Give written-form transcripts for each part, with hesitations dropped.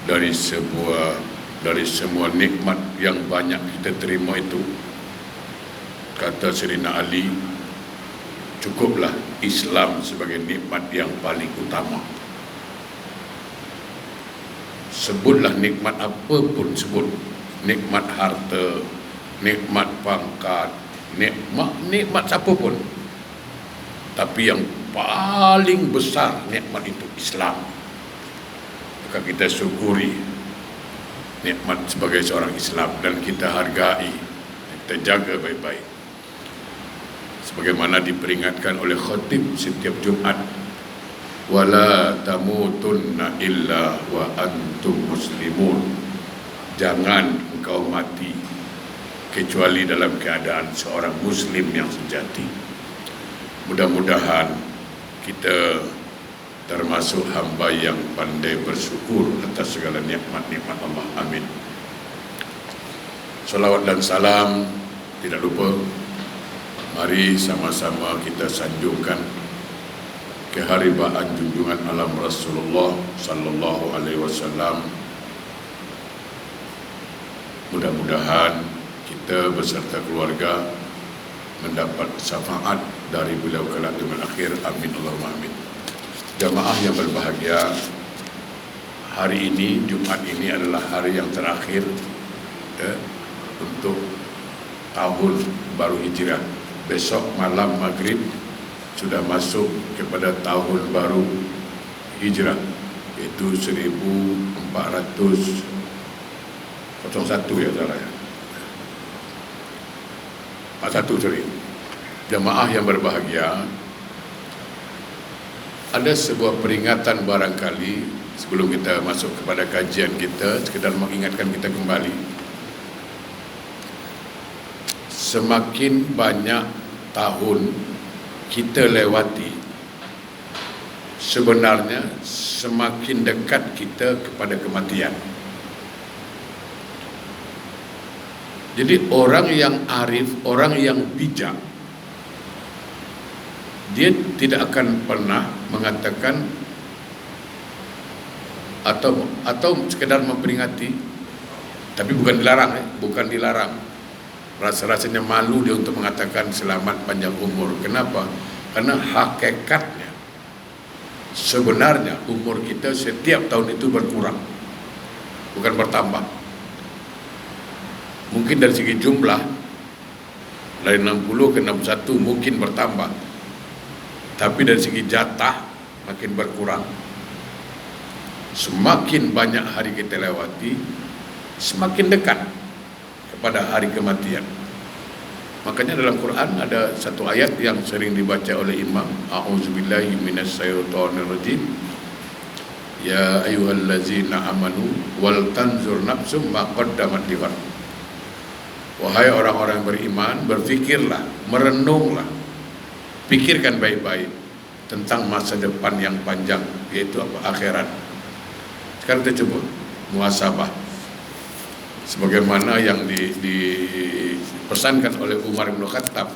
dari semua nikmat yang banyak kita terima itu, kata Sayyidina Ali, cukuplah Islam sebagai nikmat yang paling utama. Sebutlah nikmat apapun, sebut nikmat harta, nikmat pangkat, nikmat siapapun, tapi yang paling besar nikmat itu Islam. Maka kita syukuri nikmat sebagai seorang Islam dan kita hargai, kita jaga baik-baik. Sebagaimana diperingatkan oleh khatib setiap Jumat, wala tamutunna illa wa antum muslimun. Jangan engkau mati kecuali dalam keadaan seorang muslim yang sejati. Mudah-mudahan kita termasuk hamba yang pandai bersyukur atas segala nikmat-nikmat Allah. Amin. Salawat dan salam tidak lupa, mari sama-sama kita sanjungkan keharibaan junjungan alam Rasulullah sallallahu alaihi wasallam. Mudah-mudahan kita beserta keluarga mendapat syafaat dari beliau kelak di akhir. Amin Allahumma amin. Jamaah yang berbahagia, hari ini, Jumat ini adalah hari yang terakhir untuk tahun baru Hijrah. Besok malam maghrib sudah masuk kepada tahun baru Hijrah, yaitu 1401 ya salah ya. 41 sorry. Jamaah yang berbahagia, ada sebuah peringatan barangkali sebelum kita masuk kepada kajian kita, sekedar mengingatkan kita kembali. Semakin banyak tahun kita lewati, sebenarnya semakin dekat kita kepada kematian. Jadi orang yang arif, orang yang bijak, dia tidak akan pernah mengatakan atau sekedar memperingati, tapi bukan dilarang. Rasa-rasanya malu dia untuk mengatakan selamat panjang umur. Kenapa? Karena hakikatnya sebenarnya umur kita setiap tahun itu berkurang, bukan bertambah. Mungkin dari segi jumlah dari 60 ke 61 mungkin bertambah, tapi dari segi jatah makin berkurang. Semakin banyak hari kita lewati, semakin dekat kepada hari kematian. Makanya dalam Quran ada satu ayat yang sering dibaca oleh imam, a'udzubillahi minasyaitonirrajim, ya ayyuhallazina amanu wal tanzur nafsum ma qaddamat lighad. Wahai orang-orang beriman, berfikirlah, merenunglah, pikirkan baik-baik tentang masa depan yang panjang, yaitu apa? Akhirat. Sekarang kita coba muhasabah sebagaimana yang dipesankan oleh Umar bin Khattab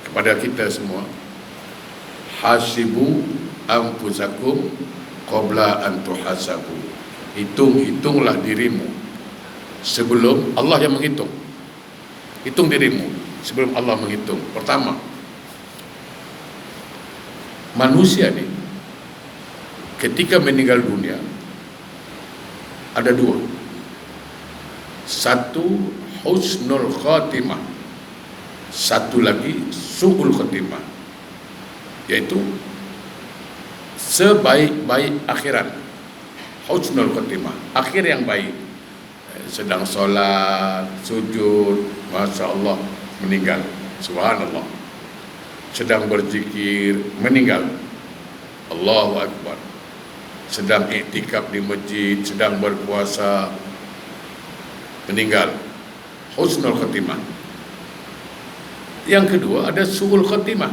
kepada kita semua. Hasibu anfusakum qabla an tuhasabu. Hitunglah dirimu sebelum Allah yang menghitung. Hitung dirimu sebelum Allah menghitung. Pertama, manusia ini ketika meninggal dunia ada dua. Satu, husnul khatimah. Satu lagi, su'ul khatimah, yaitu sebaik-baik akhirat. Husnul khatimah, akhir yang baik. Sedang sholat, sujud, Masya Allah, meninggal. Subhanallah. Sedang berzikir, meninggal. Allahu Akbar. Sedang iktikaf di masjid, sedang berpuasa, meninggal. Husnul khatimah. Yang kedua ada su'ul khatimah.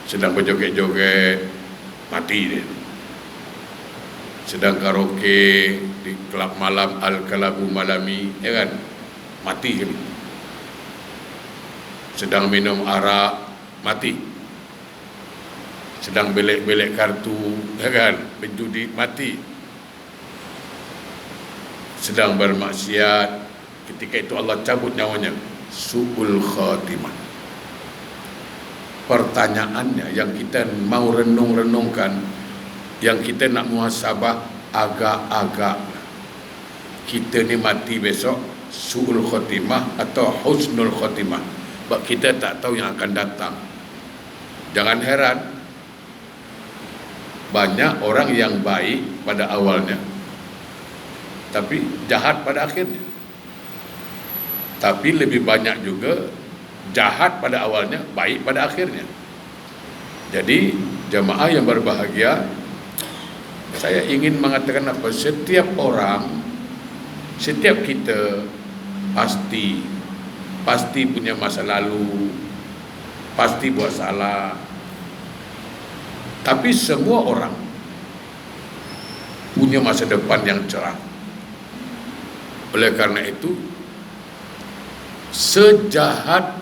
Sedang berjoget-joget, mati dia. Sedang karaoke di klub malam Al-Kalabu Malami, ya kan, mati kan. Sedang minum arak, mati. Sedang belek-belek kartu, ya kan, berjudi, mati. sedang bermaksiat, ketika itu Allah cabut nyawanya, su'ul khatimah. Pertanyaannya yang kita mau renung-renungkan, yang kita nak muhasabah, agak-agak kita ni mati besok su'ul khatimah atau husnul khatimah, sebab kita tak tahu yang akan datang. Jangan heran, banyak orang yang baik pada awalnya tapi jahat pada akhirnya. Tapi lebih banyak juga jahat pada awalnya, baik pada akhirnya. Jadi jemaah yang berbahagia, saya ingin mengatakan apa? Setiap orang, setiap kita pasti punya masa lalu, pasti buat salah. Tapi semua orang punya masa depan yang cerah. Oleh karena itu, sejahat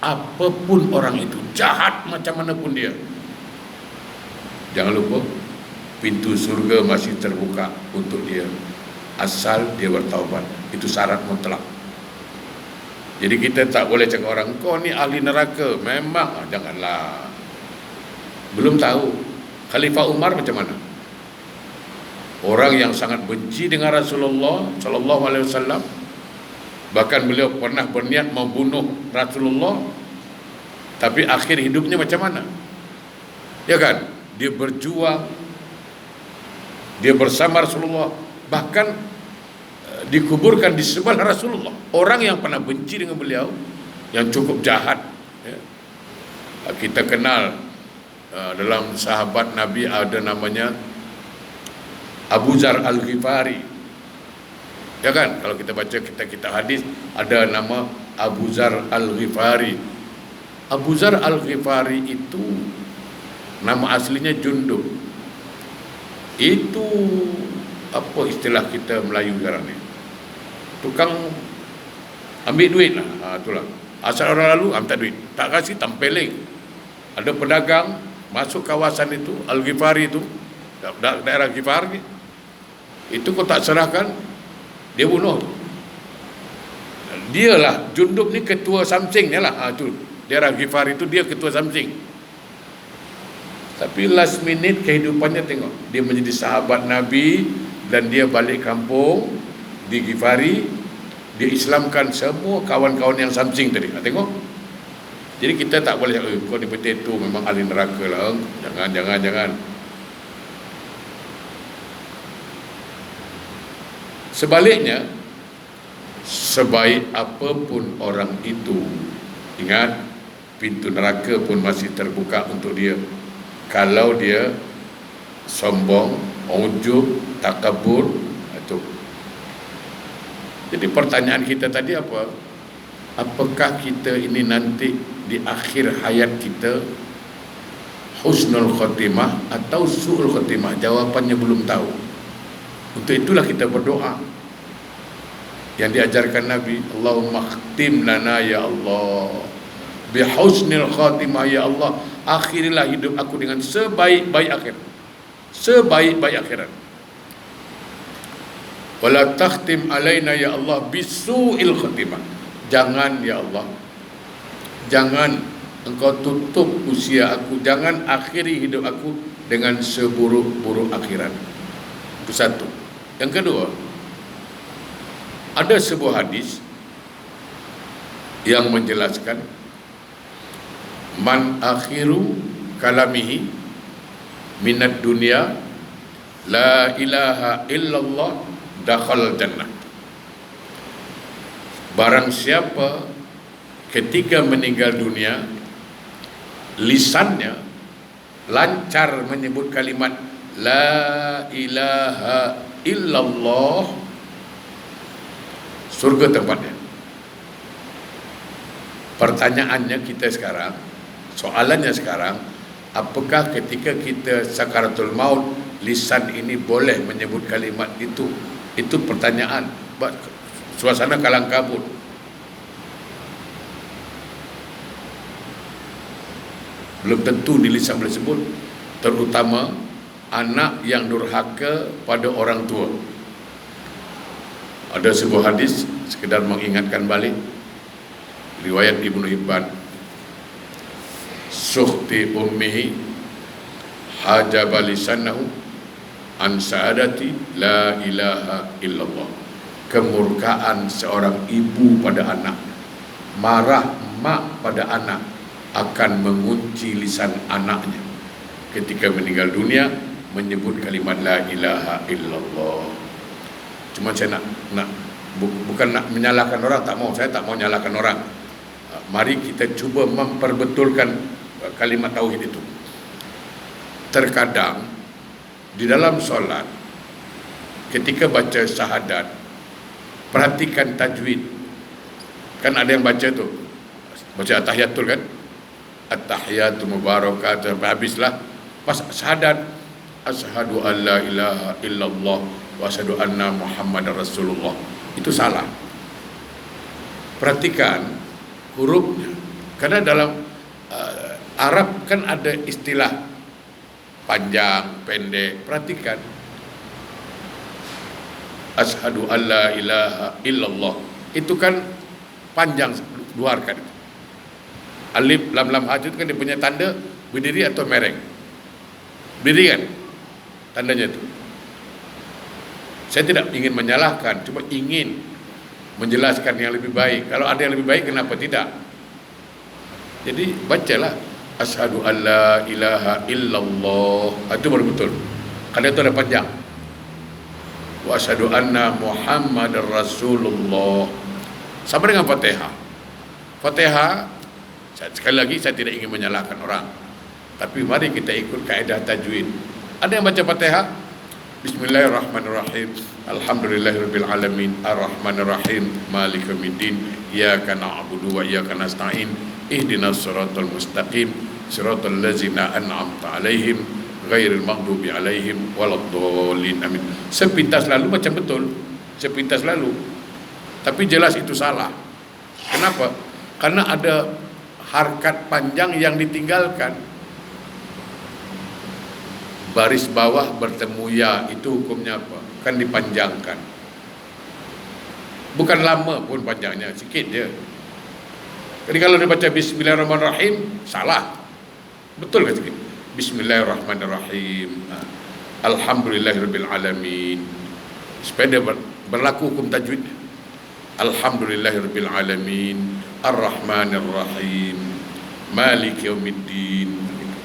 apapun orang itu, jahat macam mana pun dia, jangan lupa pintu surga masih terbuka untuk dia, asal dia bertaubat. Itu syarat mutlak. Jadi kita tak boleh cakap orang, kau ni ahli neraka. Memang, janganlah. Belum tahu Khalifah Umar macam mana. Orang yang sangat benci dengan Rasulullah sallallahu alaihi wasallam, bahkan beliau pernah berniat membunuh Rasulullah, tapi akhir hidupnya macam mana? Ya kan? Dia berjuang, dia bersama Rasulullah, bahkan dikuburkan di sebelah Rasulullah. Orang yang pernah benci dengan beliau, yang cukup jahat, ya. Kita kenal dalam sahabat Nabi ada namanya Abu Zar Al-Ghifari, ya kan? Kalau kita baca kitab hadis, ada nama Abu Zar Al-Ghifari. Abu Zar Al-Ghifari itu nama aslinya Jundub. Itu apa istilah kita Melayu sekarang ni? Tukang ambil duit lah. Itulah. Asal orang lalu ambil duit, tak kasih tampeling. Ada pedagang masuk kawasan itu, Al-Ghifari itu, daerah Ghifari. Itu kau tak serahkan, dia bunuh. Dialah Jundub ni ketua Samsingnya lah. Itu daerah Ghifari itu dia ketua Samsing. Tapi last minute kehidupannya, tengok, dia menjadi sahabat Nabi dan dia balik kampung di Ghifari, dia Islamkan semua kawan-kawan yang Samsing tadi. Tengok. Jadi kita tak boleh kau ni betul tu memang ahli neraka lah. Jangan. Sebaliknya, sebaik apapun orang itu, ingat, pintu neraka pun masih terbuka untuk dia. Kalau dia sombong, ujub, takabur, itu. Jadi pertanyaan kita tadi apa? Apakah kita ini nanti di akhir hayat kita husnul khotimah atau su'ul khotimah? Jawapannya belum tahu. Untuk itulah kita berdoa yang diajarkan Nabi, Allahumma khtim lana ya Allah bihusnil khatimah, ya Allah, akhirilah hidup aku dengan sebaik-baik akhirat, sebaik-baik akhirat. Wala takhtim alaina ya Allah bisu'il khatimah, jangan ya Allah, jangan engkau tutup usia aku, jangan akhiri hidup aku dengan seburuk-buruk akhirat. Itu satu. Yang kedua, ada sebuah hadis yang menjelaskan man akhiru kalamihi minad dunya la ilaha illallah dakhal jannah. Barang siapa ketika meninggal dunia lisannya lancar menyebut kalimat la ilaha illallah, surga tempatnya. Pertanyaannya kita sekarang, soalannya sekarang, apakah ketika kita sakaratul maut lisan ini boleh menyebut kalimat itu? Itu pertanyaan. Suasana kalang kabut. Belum tentu di lisan boleh sebut, terutama anak yang durhaka pada orang tua. Ada sebuah hadis sekedar mengingatkan balik, riwayat Ibnu Hibban, sukhti ummihi hajaba lisanahu an sa'adati la ilaha illallah. Kemurkaan seorang ibu pada anak, marah mak pada anak, akan mengunci lisan anaknya ketika meninggal dunia menyebut kalimat la ilaha illallah. Cuma saya bukan nak menyalahkan orang, saya tak mau menyalahkan orang. Mari kita cuba memperbetulkan kalimat tauhid itu. Terkadang di dalam solat ketika baca syahadat, perhatikan tajwid. Kan ada yang baca tu, baca at-tahiyatul kan, at-tahiyatu mubarakatuh, habislah pas syahadat, asyhadu an la ilaha illallah wa asyhadu anna muhammadar rasulullah. Itu salah. Perhatikan hurufnya, karena dalam Arab kan ada istilah panjang, pendek. Perhatikan, asyhadu an la ilaha illallah, itu kan panjang, luarkan. Alif lam lam ha itu kan dia punya tanda berdiri atau mereng. Berdiri kan tandanya itu. Saya tidak ingin menyalahkan, cuma ingin menjelaskan yang lebih baik. Kalau ada yang lebih baik, kenapa tidak? Jadi bacalah asyhadu an la ilaha illallah, itu baru betul. Karena itu ada panjang. Wa asyhadu anna muhammadar rasulullah. Sama dengan Fatihah. Fatihah, sekali lagi saya tidak ingin menyalahkan orang, tapi mari kita ikut kaedah tajwid. Ada yang baca Fatihah, bismillahirrahmanirrahim, alhamdulillahirabbil alamin, arrahmanirrahim, maliki yaumiddin, iyyaka na'budu wa iyyaka nasta'in, ihdinas siratal mustaqim, siratal ladzina an'amta 'alaihim, ghairil maghdubi 'alaihim waladdallin, amin. Sepintas lalu macam betul, sepintas lalu. Tapi jelas itu salah. Kenapa? Karena ada harkat panjang yang ditinggalkan. Baris bawah bertemu ya, itu hukumnya apa? Kan dipanjangkan. Bukan lama pun panjangnya, sikit je. Jadi kalau dibaca bismillahirrahmanirrahim, salah. Betul kan sikit? Bismillahirrahmanirrahim, alhamdulillahirabbil alamin. Supaya dia berlaku hukum tajwidnya. Alhamdulillahirabbil alamin, arrahmanirrahim, maliki yaumiddin.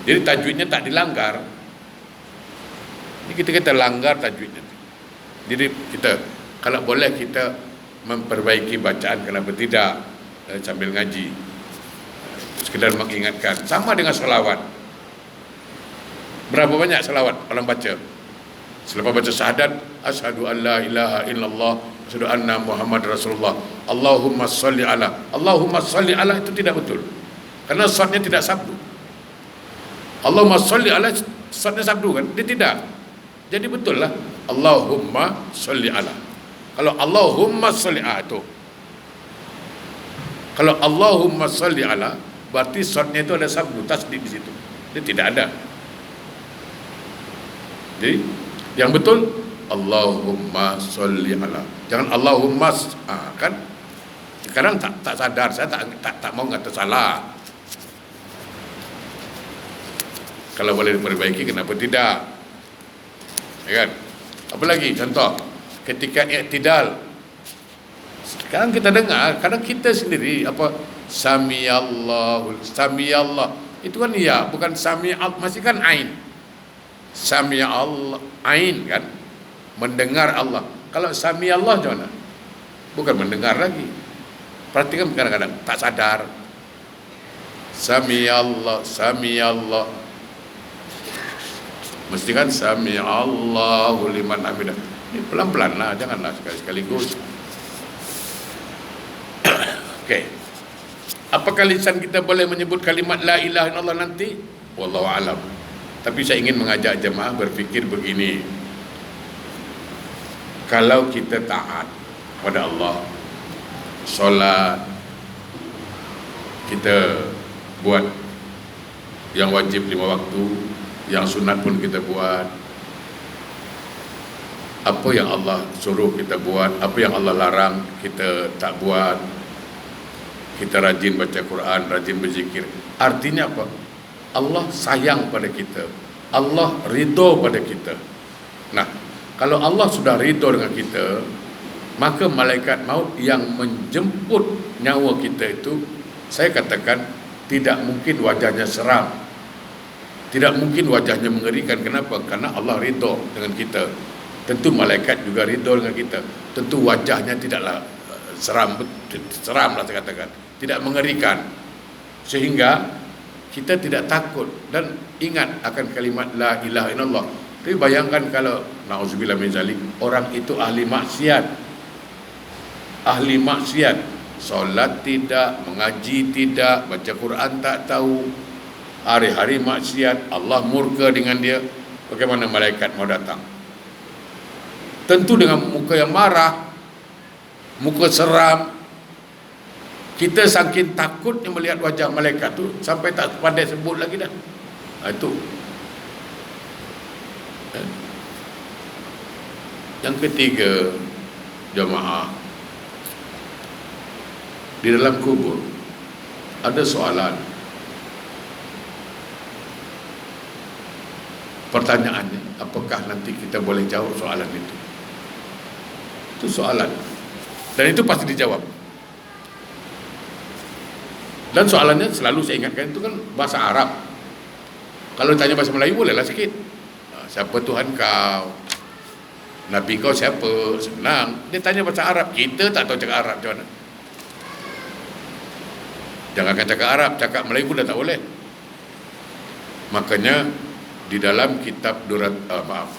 Jadi tajwidnya tak dilanggar. Ini kita langgar tajwidnya. Jadi kita, kalau boleh kita memperbaiki bacaan, kenapa tidak, sambil ngaji, sekedar mengingatkan. Sama dengan selawat. Berapa banyak selawat orang baca? Selepas baca syahadat, asyhadu an la ilaha illallah, asyhadu anna muhammad rasulullah, Allahumma salli ala, Allahumma salli ala, itu tidak betul. Karena shadnya tidak sabdu. Allahumma salli ala, shadnya sabdu kan? Dia tidak. Jadi betul lah, Allahumma salli ala. Kalau Allahumma salli ala itu, kalau Allahumma salli ala, berarti shadnya itu ada sabdu, tasdid di situ. Dia tidak ada. Jadi yang betul Allahumma salli ala. Jangan Allahumma, kan sekarang tak sadar, saya tak mau ngata salah. Kalau boleh diperbaiki, kenapa tidak? Ya kan? Apalagi contoh ketika i'tidal. Sekarang kita dengar, kadang kita sendiri apa samiyallahu, samiyallah itu kan ya, bukan sami'al, masih kan ain. Samiyallah ain kan, mendengar Allah. Kalau samiyallah macam mana? Bukan mendengar lagi. Perhatikan kadang-kadang tak sadar. Samiyallah, samiyallah. Mesti kan sami'allahu liman hamidah. Ini pelan-pelan lah, janganlah sekaligus. Okey. Apakah lisan kita boleh menyebut kalimat la ilaha illallah nanti? Wallahu alam. Tapi saya ingin mengajak jemaah berfikir begini. Kalau kita taat pada Allah, solat, kita buat yang wajib 5 waktu, yang sunat pun kita buat, Apa yang Allah suruh kita buat, apa yang Allah larang kita tak buat. Kita rajin baca Quran, rajin berzikir. Artinya apa? Allah sayang pada kita, Allah ridho pada kita. Nah, kalau Allah sudah ridho dengan kita, maka malaikat maut yang menjemput nyawa kita itu, saya katakan tidak mungkin wajahnya seram, tidak mungkin wajahnya mengerikan. Kenapa? Karena Allah ridho dengan kita. Tentu malaikat juga ridho dengan kita. Tentu wajahnya tidaklah seram lah saya katakan, tidak mengerikan, sehingga kita tidak takut dan ingat akan kalimat la ilaha illallah. Tapi bayangkan kalau na'udzubillah min zalik, orang itu ahli maksiat, solat tidak, mengaji tidak, baca Quran tak tahu, hari-hari maksiat, Allah murka dengan dia. Bagaimana malaikat mau datang? Tentu dengan muka yang marah, muka seram. Kita saking takutnya melihat wajah malaikat tu sampai tak pandai sebut lagi dah. Itu. Yang ketiga, jemaah, di dalam kubur ada soalan. Pertanyaannya, apakah nanti kita boleh jawab soalan itu? Itu soalan. Dan itu pasti dijawab. Dan soalannya selalu saya ingatkan itu kan bahasa Arab. Kalau ditanya bahasa Melayu bolehlah sikit. Siapa Tuhan kau? Nabi kau siapa? Senang. Dia tanya bahasa Arab. Kita tak tahu cakap Arab macam mana. Jangan cakap Arab, cakap Melayu pun dah tak boleh. Makanya di dalam kitab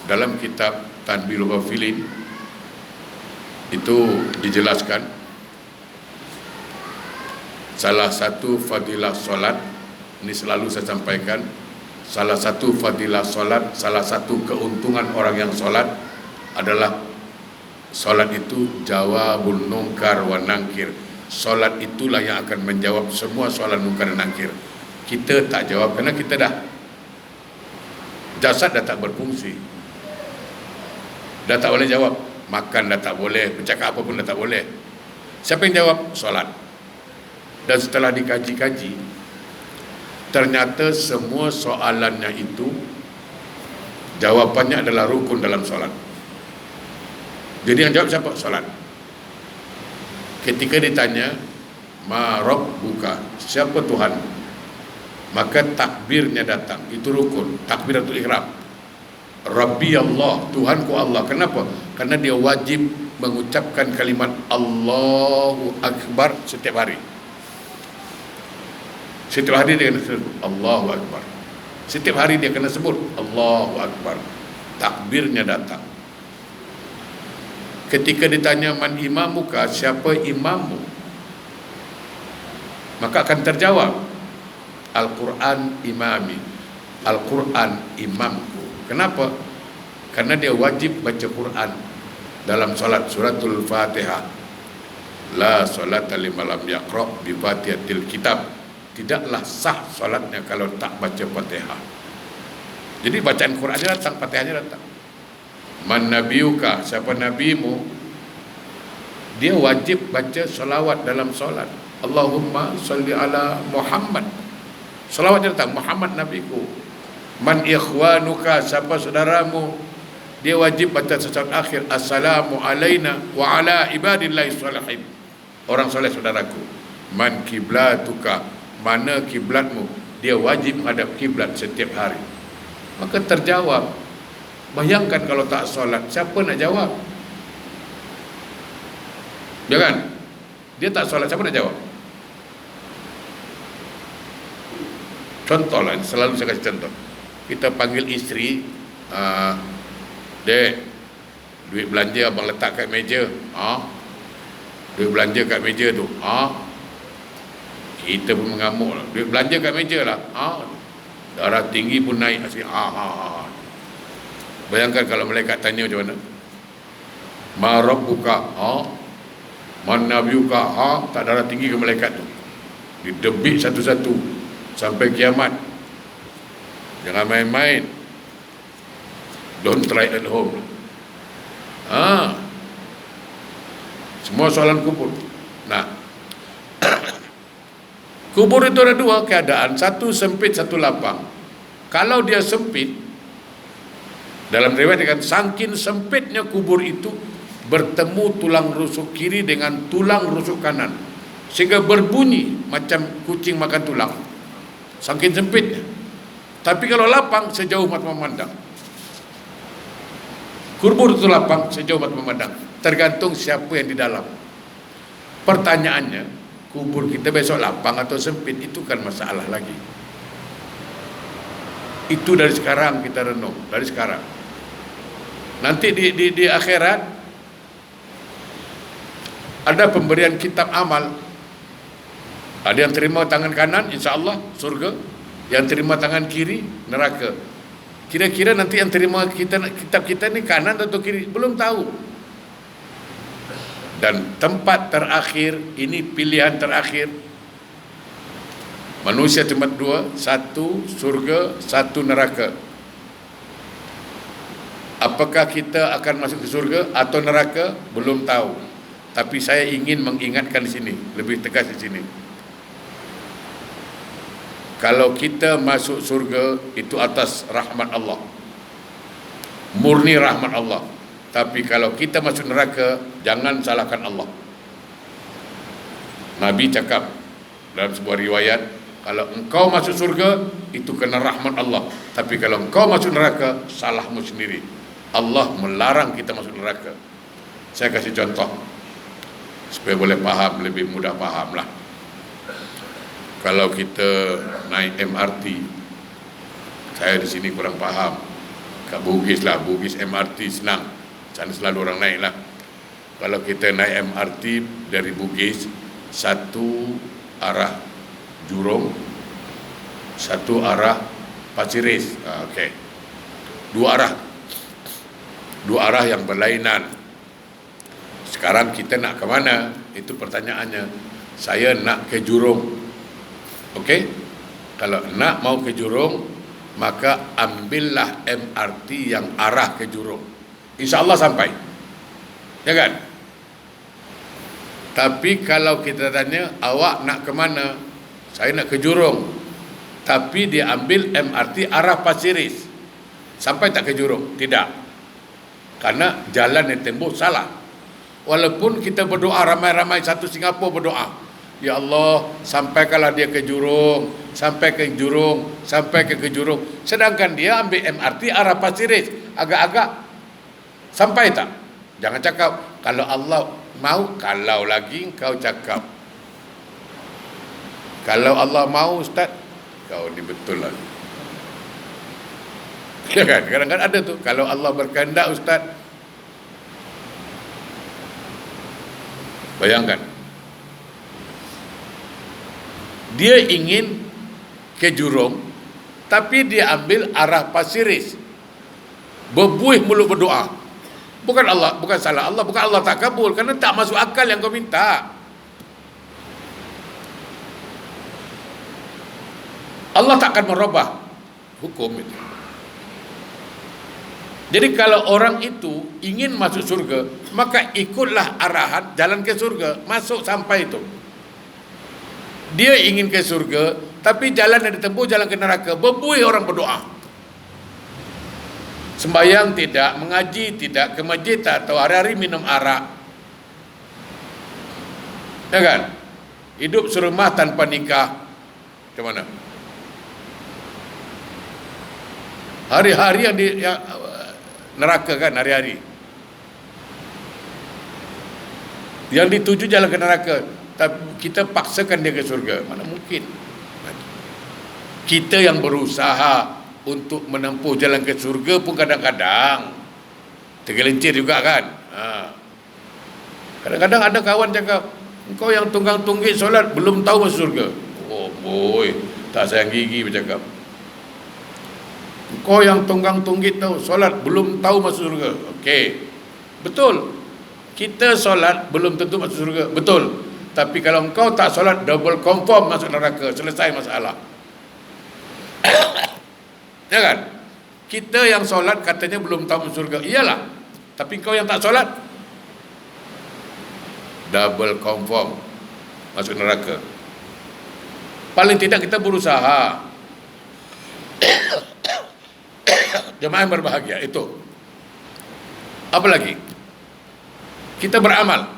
dalam kitab Tanbihul Ghafilin itu dijelaskan salah satu fadilah solat, ini selalu saya sampaikan, salah satu fadilah solat, salah satu keuntungan orang yang solat adalah solat itu jawabul munkar wa nangkir. Solat itulah yang akan menjawab semua soalan munkar dan nangkir. Kita tak jawab kerana kita dah, jasad dah tak berfungsi, dah tak boleh jawab. Makan dah tak boleh, bercakap apa pun dah tak boleh. Siapa yang jawab? Solat. Dan setelah dikaji-kaji, ternyata semua soalannya itu jawapannya adalah rukun dalam solat. Jadi yang jawab siapa? Solat. Ketika ditanya ma rabbuka, siapa Tuhan, maka takbirnya datang. Itu rukun, takbiratul ihram. Rabbi Allah, Tuhanku Allah. Kenapa? Karena dia wajib mengucapkan kalimat Allahu Akbar setiap hari. Setiap hari dia kena sebut Allahu Akbar. Setiap hari dia kena sebut Allahu Akbar. Takbirnya datang. Ketika ditanya man imamuka, siapa imammu, maka akan terjawab Al-Quran imami, Al-Quran imamku. Kenapa? Karena dia wajib baca Quran dalam solat, suratul Fatihah. La solata liman lam yaqra bi fatihatil kitab. Tidaklah sah solatnya kalau tak baca Fatihah. Jadi bacaan Qurannya datang, Fatihahnya datang. Man nabiyuka, siapa nabimu, dia wajib baca solawat dalam solat. Allahumma salli ala Muhammad. Solawatnya datang, Muhammad nabiku. Man ikhwanuka, siapa saudaramu, dia wajib baca sesaat akhir, assalamu alaina wa ala ibadillahi sholihin. Orang soleh saudaraku. Man kiblatuka, mana kiblatmu, dia wajib menghadap kiblat setiap hari. Maka terjawab. Bayangkan kalau tak solat, siapa nak jawab? Jangan. Dia tak solat, siapa nak jawab? Contoh lah, selalu saya kasih contoh. Kita panggil isteri, Dek, duit belanja abang letak kat meja. Duit belanja kat meja tu. Kita pun mengamuk lah. Duit belanja kat meja lah. Darah tinggi pun naik. Bayangkan kalau malaikat tanya macam mana? Ma rabbuka, man nabiyuka, tak darah tinggi ke malaikat tu. Didebik satu-satu sampai kiamat. Jangan main-main. Don't try at home. Semua soalan kubur. Nah, kubur itu ada dua keadaan, satu sempit, satu lapang. Kalau dia sempit, dalam riwayat dikatakan saking sempitnya kubur itu bertemu tulang rusuk kiri dengan tulang rusuk kanan, sehingga berbunyi macam kucing makan tulang, saking sempitnya. Tapi kalau lapang, sejauh mata memandang. Kubur itu lapang sejauh mata memandang, tergantung siapa yang di dalam. Pertanyaannya, kubur kita besok lapang atau sempit, itu kan masalah lagi. Itu dari sekarang kita renung, dari sekarang. Nanti di akhirat ada pemberian kitab amal. Ada yang terima tangan kanan, insya Allah surga. Yang terima tangan kiri, neraka. Kira-kira nanti yang terima kitab kita ini kanan atau kiri, belum tahu. Dan tempat terakhir, ini pilihan terakhir. Manusia tempat dua, satu surga, satu neraka. Apakah kita akan masuk ke surga atau neraka? Belum tahu. Tapi saya ingin mengingatkan di sini, lebih tegas di sini. Kalau kita masuk surga, itu atas rahmat Allah, murni rahmat Allah. Tapi kalau kita masuk neraka, jangan salahkan Allah. Nabi cakap dalam sebuah riwayat, kalau engkau masuk surga, itu kena rahmat Allah. Tapi kalau engkau masuk neraka, salahmu sendiri. Allah melarang kita masuk neraka. Saya kasih contoh supaya boleh paham, lebih mudah paham lah. Kalau kita naik MRT, saya di sini kurang paham. Kat Bugis lah, Bugis MRT senang, sana selalu orang naik lah. Kalau kita naik MRT dari Bugis, satu arah Jurong, satu arah Pasir-Ris, okay. Dua arah yang berlainan. Sekarang kita nak ke mana? Itu pertanyaannya. Saya nak ke Jurong, okey. Kalau nak mau ke Jurong, maka ambillah MRT yang arah ke Jurong. InsyaAllah sampai, ya kan? Tapi kalau kita tanya, awak nak ke mana? Saya nak ke Jurong. Tapi dia ambil MRT arah Pasir-Ris, sampai tak ke Jurong? Tidak. Karena jalan yang tembus salah. Walaupun kita berdoa, ramai-ramai satu Singapura berdoa, ya Allah, sampaikanlah dia ke Jurong, sampai ke Jurong, sampai ke Jurong. Sedangkan dia ambil MRT arah Pasir-Ris, agak-agak sampai tak? Jangan cakap kalau Allah mau, kalau lagi kau cakap kalau Allah mau, Ustaz, kau ni betul lagi. Ya kan? Kadang-kadang ada tu, kalau Allah berkehendak, Ustaz. Bayangkan, dia ingin ke Jurong, tapi dia ambil arah Pasir-Ris, berbuih mulut berdoa. Bukan Allah, bukan salah Allah, bukan Allah tak kabul, kerana tak masuk akal yang kau minta. Allah takkan merubah hukum itu. Jadi kalau orang itu ingin masuk surga, maka ikutlah arahan jalan ke surga, masuk sampai itu. Dia ingin ke surga, tapi jalan yang ditempuh jalan ke neraka, berbuih orang berdoa. Sembahyang tidak, mengaji tidak, ke masjid tak, atau hari-hari minum arak. Ya kan? Hidup serumah tanpa nikah. Macam mana? Hari-hari yang neraka kan, hari-hari. Yang dituju jalan ke neraka, tapi kita paksakan dia ke surga. Mana mungkin? Kita yang berusaha untuk menempuh jalan ke surga pun kadang-kadang tergelincir juga kan. Kadang-kadang ada kawan cakap, engkau yang tunggang-tunggik solat belum tahu masuk surga. Oh boy, tak sayang gigi bercakap. Engkau yang tunggang-tunggik tahu solat belum tahu masuk surga. Okey, betul. Kita solat belum tentu masuk surga, betul. Tapi kalau engkau tak solat, double confirm masuk neraka, selesai masalah. Ya kan? Kita yang solat katanya belum tahu masuk surga. Iyalah, Tapi kau yang tak solat, double confirm masuk neraka. Paling tidak kita berusaha. Jemaah yang berbahagia itu. Apa lagi? Kita beramal.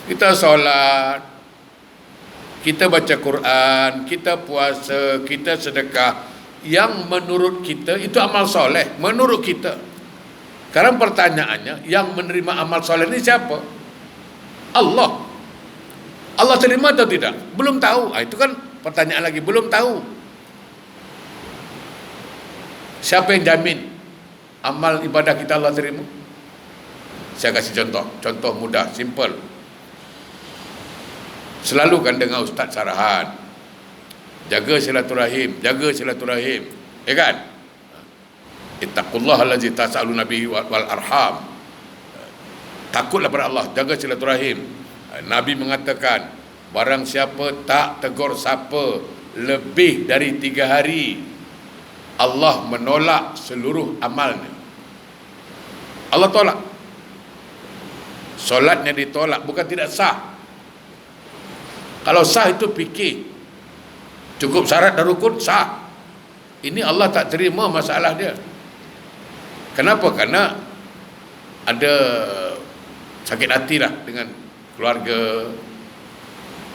Kita solat, kita baca Quran, kita puasa, kita sedekah. Yang menurut kita itu amal soleh. Menurut kita. Sekarang pertanyaannya, yang menerima amal soleh ini siapa? Allah. Allah terima atau tidak? Belum tahu. Itu kan pertanyaan lagi, belum tahu. Siapa yang jamin amal ibadah kita Allah terima? Saya kasih contoh mudah, simple. Selalu kan dengar Ustaz Sarahan, jaga silaturahim, ya kan? Ittaqullaha allazi tas'aluna bihi wal arham. Takutlah pada Allah, jaga silaturahim. Nabi mengatakan, barang siapa tak tegur siapa lebih dari 3 hari, Allah menolak seluruh amalnya. Allah tolak. Solatnya ditolak, bukan tidak sah. Kalau sah itu fikir, cukup syarat dan rukun, sah. Ini Allah tak terima masalah dia. Kenapa? Karena ada sakit hati lah dengan keluarga,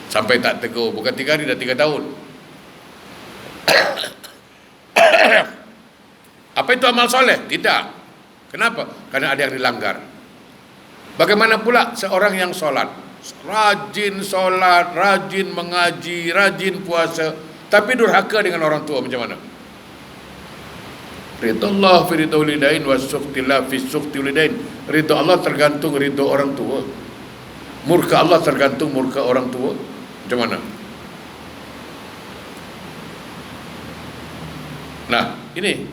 sampai tak tegur. Bukan 3 hari, dah 3 tahun. Apa itu amal soleh? Tidak. Kenapa? Karena ada yang dilanggar. Bagaimana pula seorang yang solat, rajin solat, rajin mengaji, rajin puasa, tapi durhaka dengan orang tua, macam mana? Ridha Allah fi ridha walidain wa sukhtillah fi sukhti walidain. Ridha Allah tergantung ridha orang tua. Murka Allah tergantung murka orang tua. Macam mana? Nah, ini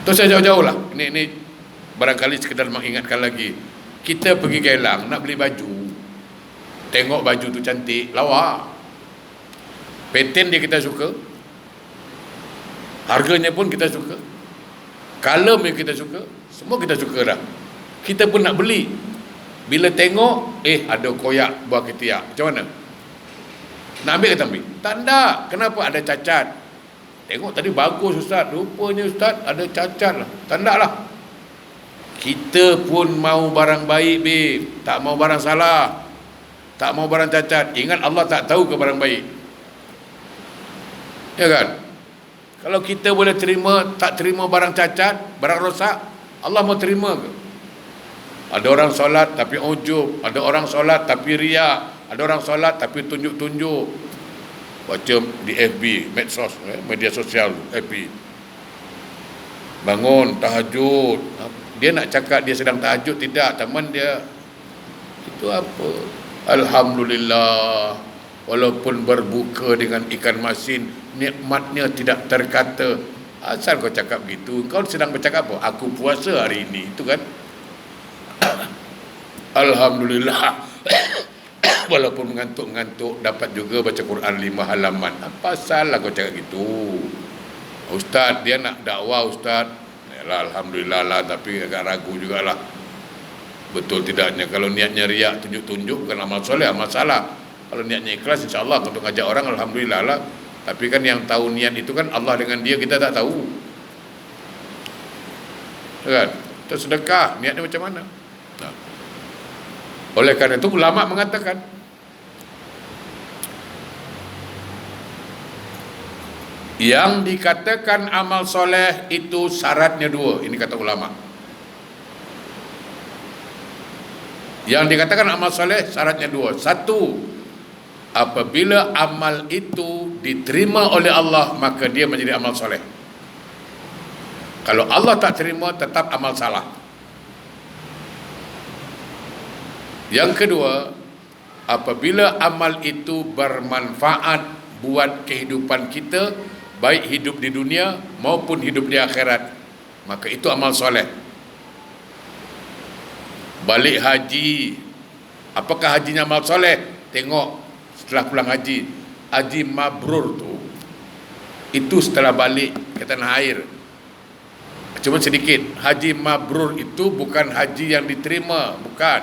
terus saya jauh-jauh lah. Ini barangkali sekedar mengingatkan lagi. Kita pergi Geylang nak beli baju, tengok baju tu cantik, lawa, pattern dia kita suka, harganya pun kita suka, color yang kita suka, semua kita suka dah. Kita pun nak beli. Bila tengok, ada koyak buah ketiak, macam mana? Nak ambil ke tak ambil? Tak ada. Kenapa? Ada cacat. Tengok tadi bagus Ustaz, rupanya Ustaz ada cacat lah. Tak ada lah. Kita pun mau barang baik, babe. Tak mau barang salah, tak mau barang cacat. Ingat Allah tak tahu ke barang baik, ya kan? Kalau kita boleh terima, tak terima barang cacat, barang rosak, Allah mau terima ke? Ada orang solat tapi ujub, ada orang solat tapi riak, ada orang solat tapi tunjuk-tunjuk. Baca di FB, medsos, media sosial FB, bangun tahajud. Dia nak cakap dia sedang tahajud, tidak, teman dia itu apa? Alhamdulillah, walaupun berbuka dengan ikan masin, nikmatnya tidak terkata. Asal kau cakap gitu, kau sedang bercakap apa? Aku puasa hari ini, itu kan? Alhamdulillah, walaupun mengantuk-mengantuk dapat juga baca Quran 5 halaman. Apa salah kau cakap gitu? Ustaz, dia nak dakwah Ustaz. Alhamdulillah lah, tapi agak ragu jugalah betul tidaknya. Kalau niatnya riak, tunjuk-tunjuk, bukan amal soleh, amal salah. Kalau niatnya ikhlas, insyaAllah untuk ngajak orang, alhamdulillah lah. Tapi kan yang tahu niat itu kan Allah dengan dia, kita tak tahu, kan? Kita sedekah, niatnya macam mana? Nah, oleh karena itu ulama mengatakan, yang dikatakan amal soleh itu syaratnya 2. Ini kata ulama. Yang dikatakan amal soleh syaratnya 2. 1, apabila amal itu diterima oleh Allah, maka dia menjadi amal soleh. Kalau Allah tak terima, tetap amal salah. Yang kedua, apabila amal itu bermanfaat buat kehidupan kita, baik hidup di dunia maupun hidup di akhirat, maka itu amal soleh. Balik haji, apakah hajinya amal soleh? Tengok setelah pulang haji, haji mabrur tu, itu setelah balik ke tanah air, Cuma sedikit. Haji mabrur itu bukan haji yang diterima, bukan.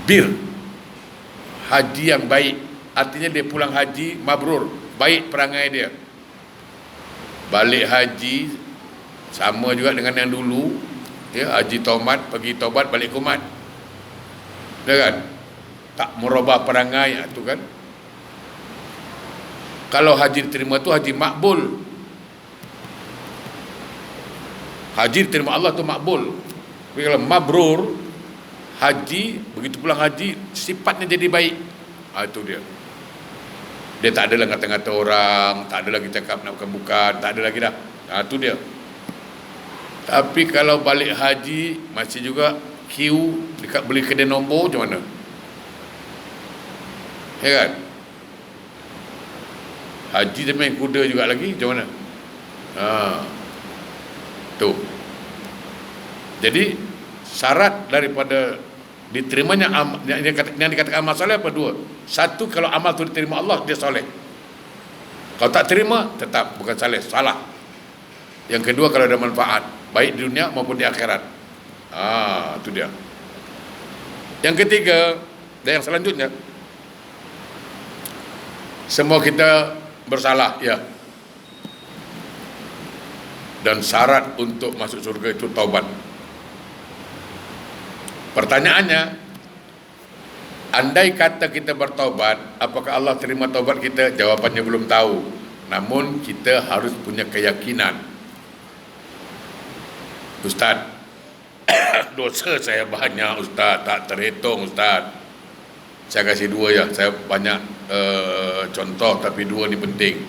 Bir, haji yang baik, artinya dia pulang haji mabrur, baik perangai dia. Balik haji sama juga dengan yang dulu, ya, haji taubat, pergi taubat, balik kumat, ya kan? Tak merubah perangai itu kan. Kalau haji diterima tu haji makbul. Haji diterima Allah tu makbul. Tapi kalau mabrur, haji, begitu pulang haji, sifatnya jadi baik. Itu dia. Dia tak ada lagi ngata-ngata orang, tak ada lagi cakap nak bukan-bukan, tak ada lagi dah. Itu dia. Tapi kalau balik haji, masih juga queue dekat beli kedai nombor, macam mana? Ya kan? Haji dia main kuda juga lagi, macam mana? Tu. Jadi syarat daripada diterimanya yang dikatakan amal soleh apa? Dua. Satu, kalau amal tu diterima Allah, dia soleh. Kalau tak terima, tetap bukan soleh, salah. Yang kedua, kalau ada manfaat, baik di dunia maupun di akhirat. Itu dia. Yang ketiga dan yang selanjutnya, semua kita bersalah, ya. Dan syarat untuk masuk surga itu taubat. Pertanyaannya, andai kata kita bertaubat, apakah Allah terima taubat kita? Jawapannya belum tahu. Namun kita harus punya keyakinan. Ustaz, dosa saya banyak Ustaz, tak terhitung Ustaz. Saya kasih dua ya, saya banyak contoh tapi dua ni penting.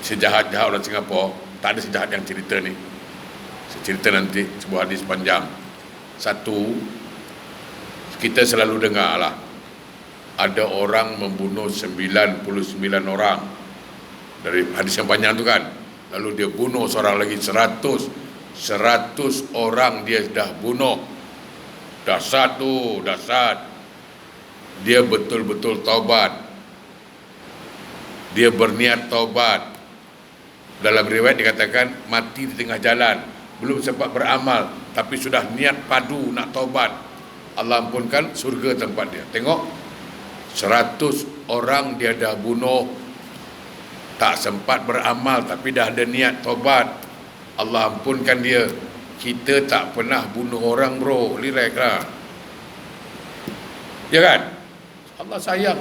Sejahat-jahat orang Singapura, tak ada sejahat yang cerita ni. Saya cerita nanti sebuah hadis panjang. Satu, kita selalu dengar lah, ada orang membunuh 99 orang. Dari hadis yang panjang tu kan. Lalu dia bunuh seorang lagi 100 orang dia dah bunuh. Dahsyat tu, dahsyat. Dia betul-betul taubat. Dia berniat taubat. Dalam riwayat dikatakan mati di tengah jalan, belum sempat beramal, tapi sudah niat padu nak taubat. Allah ampunkan, surga tempat dia. Tengok, 100 orang dia dah bunuh, tak sempat beramal, tapi dah ada niat taubat. Allah ampunkan dia. Kita tak pernah bunuh orang bro, relax lah. Ya kan? Allah sayang.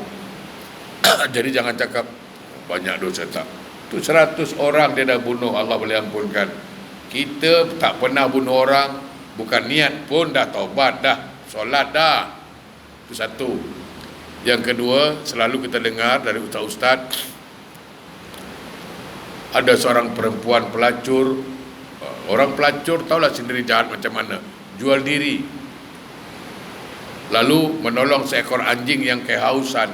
Jadi jangan cakap banyak dosa, tak. Itu 100 orang dia dah bunuh, Allah boleh ampunkan. Kita tak pernah bunuh orang, bukan niat pun dah taubat dah, solat dah. Itu satu. Yang kedua, selalu kita dengar dari ustaz-ustaz, ada seorang perempuan pelacur. Orang pelacur tahulah sendiri jahat macam mana, jual diri, lalu menolong seekor anjing yang kehausan.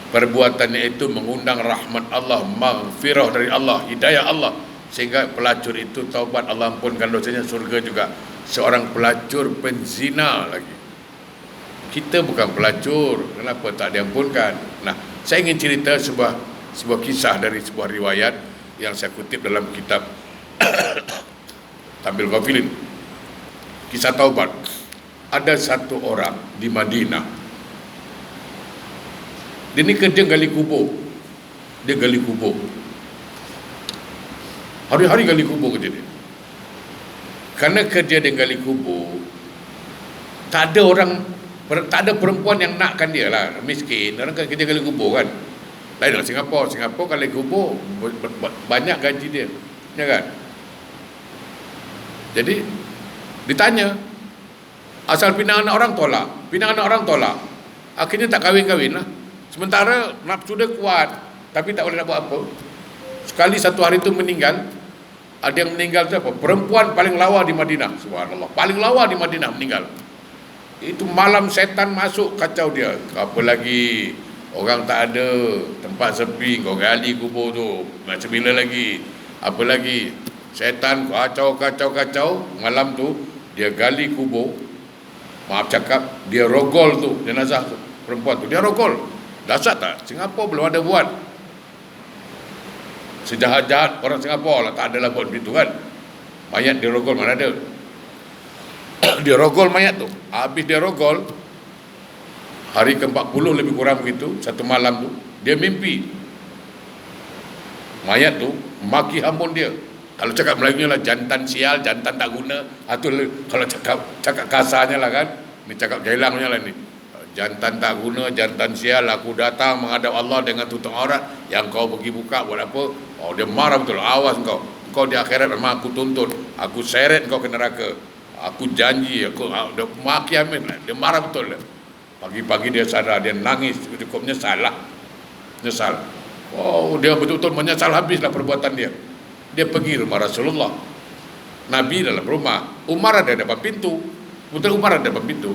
Perbuatannya itu mengundang rahmat Allah, maghfirah dari Allah, hidayah Allah, sehingga pelacur itu taubat, Allah ampunkan dosanya, surga juga. Seorang pelacur penzina lagi. Kita bukan pelacur, kenapa tak diampunkan? Nah, saya ingin cerita sebuah kisah dari sebuah riwayat yang saya kutip dalam kitab Tabil Ghafilin, kisah taubat. Ada satu orang di Madinah. Dia ni kerja gali kubur. Dia gali kubur. Hari-hari gali kubur kerja dia. Karena kerja dia gali kubur, tak ada perempuan yang nakkan dia lah. Miskin. Orang kan kerja gali kubur kan. Lain dengan Singapura. Singapura gali kubur banyak gaji dia. Ya kan? Jadi ditanya, asal pinang anak orang tolak. Pinang anak orang tolak. Akhirnya tak kahwin-kahwin lah. Sementara nafsu dia kuat, tapi tak boleh nak buat apa. Sekali satu hari itu meninggal. Ada yang meninggal siapa? Perempuan paling lawa di Madinah. Subhanallah, paling lawa di Madinah meninggal. Itu malam setan masuk, kacau dia. Apa lagi, orang tak ada, tempat sepi, kau gali kubur tu, macam bila lagi. Apa lagi, setan kacau. Malam tu dia gali kubur. Maaf cakap, dia rogol tu jenazah tu, perempuan tu dia rogol. Dahsyat tak? Singapura belum ada buat. Sejahat-jahat orang Singapura lah, tak adalah buat begitu kan. Mayat dia rogol, mana ada. Dia rogol mayat tu. Habis dia rogol, hari ke-40 lebih kurang begitu, satu malam tu, dia mimpi mayat tu maki hamun dia. Kalau cakap Melayunya lah, jantan sial, jantan tak guna. Itu kalau cakap kasarnya lah kan. Ni cakap jailangnya lah ni. Jantan tak guna, jantan sial, aku datang menghadap Allah dengan tutup aurat, yang kau pergi buka buat apa? Oh, dia marah betul. Awas kau di akhirat memang aku tuntut, aku seret kau ke neraka, aku janji, aku dia maki amin lah. Dia marah betul lah. Pagi-pagi dia sadar, dia nangis, cukup nyesal. Oh, dia betul-betul menyesal habislah perbuatan dia. Dia pergi rumah Rasulullah. Nabi dalam rumah, Umar ada depan pintu. Putra Umar ada depan pintu.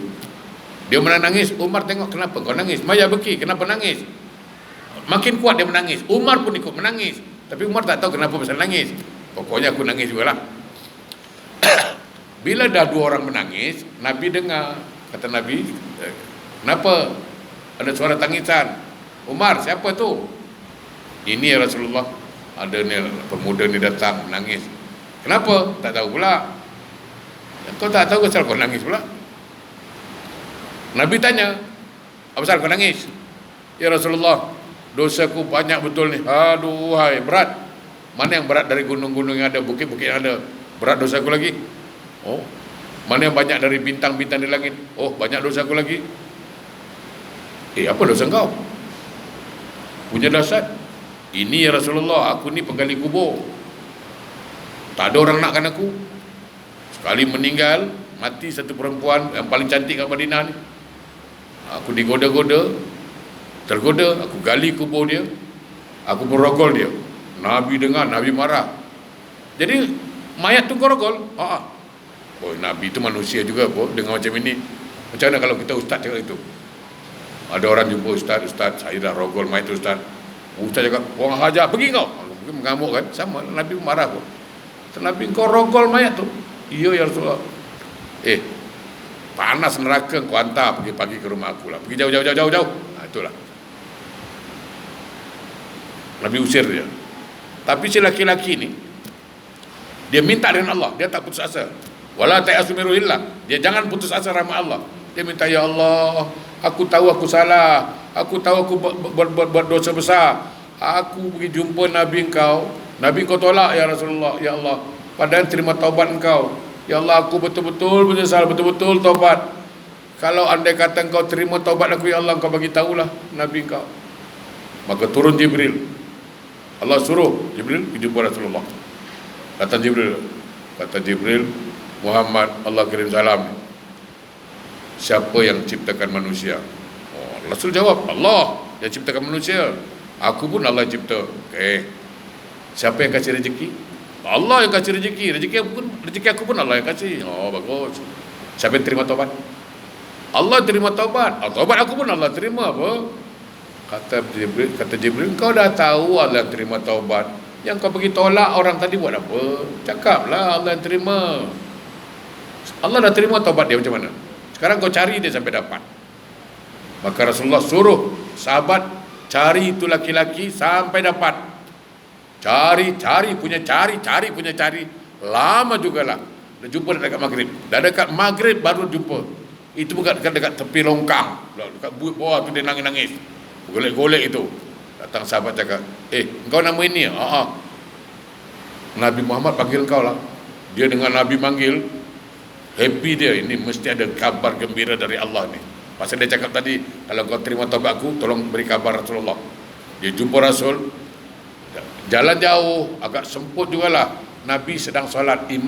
Dia menangis. Umar tengok, kenapa kau nangis? Maya Beki, kenapa nangis? Makin kuat dia menangis. Umar pun ikut menangis. Tapi Umar tak tahu kenapa pasal nangis. Pokoknya aku nangis juga lah. Bila dah dua orang menangis, Nabi dengar. Kata Nabi, kenapa? Ada suara tangisan. Umar, siapa tu? Ini ya Rasulullah. Ada ni pemuda ni datang menangis. Kenapa? Tak tahu pula. Kau tak tahu kenapa kau nangis pula? Nabi tanya, apa pasal kau nangis? Ya Rasulullah, dosaku banyak betul ni. Aduh, hai, berat. Mana yang berat dari gunung-gunung yang ada, bukit-bukit yang ada? Berat dosaku lagi. Oh, mana yang banyak dari bintang-bintang di langit? Oh, banyak dosaku lagi. Apa dosa kau? Punya dahsyat. Ini ya Rasulullah, aku ni penggali kubur. Tak ada orang nakkan aku. Sekali meninggal, mati satu perempuan yang paling cantik kat Madinah ni. Aku digoda-goda, tergoda, aku gali kubur dia, aku merogol dia. Nabi dengar, Nabi marah. Jadi mayat tu kau rogol? Oh, Nabi tu manusia juga pun dengar macam ini. Macam mana kalau kita ustaz cakap itu? Ada orang jumpa ustaz, saya dah rogol mayat tu ustaz. Ustaz cakap, orang hajar, pergi kau. Mungkin mengamuk kan, sama Nabi marah pun. Nabi, kau rogol mayat tu? Iya ya Rasulullah. Panas neraka, kau hantar pagi-pagi ke rumah aku lah. Pergi jauh. Itulah. Nabi usir dia. Tapi si laki-laki ni, dia minta dengan Allah, dia tak putus asa. Wala ta'asu min ruhillah. Dia jangan putus asa rahmat Allah. Dia minta, ya Allah, aku tahu aku salah, aku tahu aku buat dosa besar. Aku pergi jumpa Nabi engkau, Nabi engkau tolak ya Rasulullah. Ya Allah, padahal terima taubat engkau. Ya Allah, aku betul-betul menyesal, betul-betul taubat. Kalau andai kata engkau terima taubat aku, ya Allah, engkau bagi tahulah Nabi engkau. Maka turun Jibril. Allah suruh Jibril pergi jumpa Rasulullah. Kata Jibril, Muhammad, Allah kirim salam. Siapa yang ciptakan manusia? Oh, Rasul jawab, Allah yang ciptakan manusia. Aku pun Allah cipta. Siapa yang kasih rezeki? Allah yang kasih rezeki. Rezeki aku pun Allah yang kasih. Oh, bagus. Siapa yang terima taubat? Allah terima taubat. Taubat aku pun Allah terima. Apa? Kata Jibril, kau dah tahu Allah yang terima taubat. Yang kau pergi tolak orang tadi buat apa? Cakaplah Allah yang terima. Allah dah terima taubat dia macam mana? Sekarang kau cari dia sampai dapat. Maka Rasulullah suruh sahabat cari itu laki-laki sampai dapat. Cari. Lama jugalah. Dah jumpa dekat maghrib. Dah dekat maghrib baru jumpa. Itu bukan dekat tepi longkang. Dekat bawah tu dia nangis-nangis. Golek-golek itu. Datang sahabat cakap, engkau nama ini? Nabi Muhammad panggil kau lah. Dia dengan Nabi manggil, happy dia. Ini mesti ada kabar gembira dari Allah ni. Pasal dia cakap tadi, kalau kau terima taubat aku, tolong beri kabar Rasulullah. Dia jumpa Rasul, jalan jauh, agak semput jugalah. Nabi sedang solat,